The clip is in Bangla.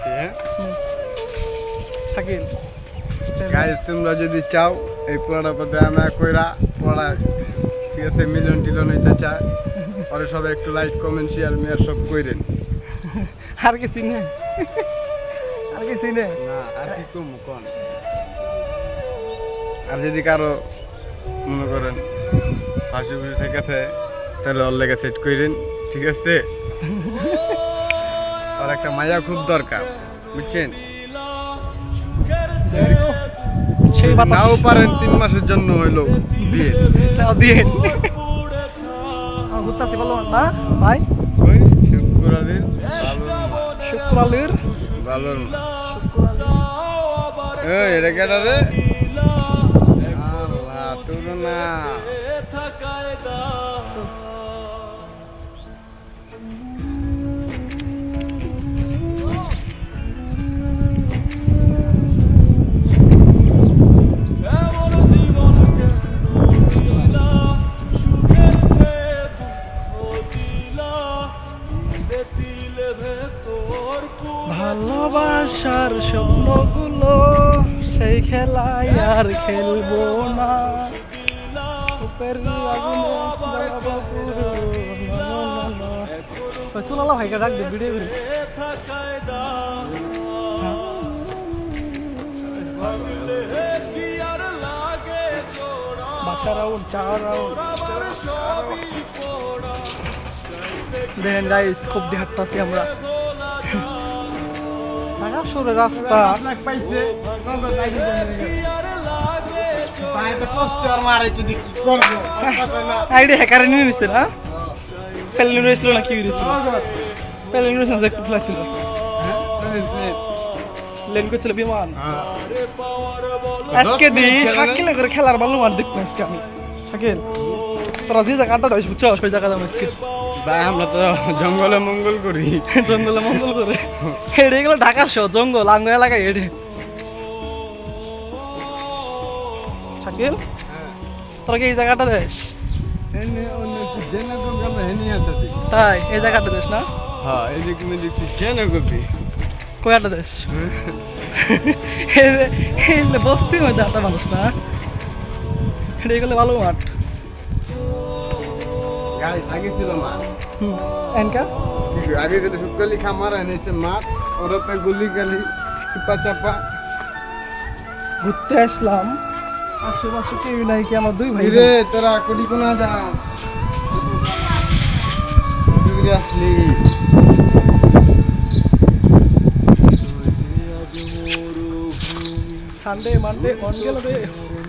দিচ্ছি। হ্যাঁ শাকিল গাইস, তোমরা যদি চাও এই পোড়াটা পথে আনা কইরা পড়া, ঠিক আছে, মিলিয়ন টিলিয়ন হইতে চায়, পরে সবাই একটু লাইক কমেন্ট শেয়ার মেয়ার সব কইরেন। আর কিছু নেই, আর কিছু নেই। না আর কি কম কোন, আর যদি কারো মনে করেন হাসি খুশি থেকে তাহলে ওর লেগে সেট কইরেন, ঠিক আছে। আর একটা মায়া খুব দরকার, বুঝছেন। সেই বাতাস নাও পারেন 3 মাসের জন্য হইলো দিয়ে তাও দিয়ে ঘুরতে পারলো না ভাই। ওই শুক্রবারের শুক্রালের ভালোর এই এটা কেটা রে আল্লাহ তোর না ভালোবাসার স্বপ্নগুলো সেই খেলায় আর খেলবো না। শোনালা ভাইকে ডাক দে ভিডিও করে। বাচ্চারাও চারাও দেখেন গাইস, খুব দিয়ে হাঁটতাছি আমরা। ঢাকা শহরের রাস্তা পাইছে কষ্ট আর মারে যদি কি করবো আইডিয়া হ্যাকারে নিয়ে নিচ্ছে না। পেলে নিয়েছিল না কি হয়েছিল, পেলে নিয়েছিল একটু ফেলাছিল, লেন করছিল বিমান। আজকে দি শাকিল করে খেলার ভালো মার দেখবো আজকে আমি। শাকিল তোরা যে জায়গাটা যাইস বুঝছো, ওই জায়গা যাবো আজকে। ভাই আমরা তো জঙ্গলে মঙ্গল করি, জঙ্গলে মঙ্গল করে হেঁটে গেলো ঢাকা শো জঙ্গল আঙ্গ এলাকায় হেঁটে। শাকিল তোরা কি এই জায়গাটা দেশ? তাই এই জায়গাটা দেশ না? হ্যাঁ এই যে তুমি দেখছি জেনে কপি কয়টা দেশ? বস্তি মধ্যে একটা মানুষ না, হেঁটে গেলে ভালো মাঠ। গাইস আগে ছিল মাঠ, এনকা আগে ছিল শুকালি খামার, এনেছে মাঠ, ওরপে গুলি গালি চিপা চাপা। ঘুরতে আসলাম, আশেপাশে কেউ নাই কি আমার দুই ভাই। রে তোরা কোটি কোনা যা আসলি সানডে মানডে অন গেল রে।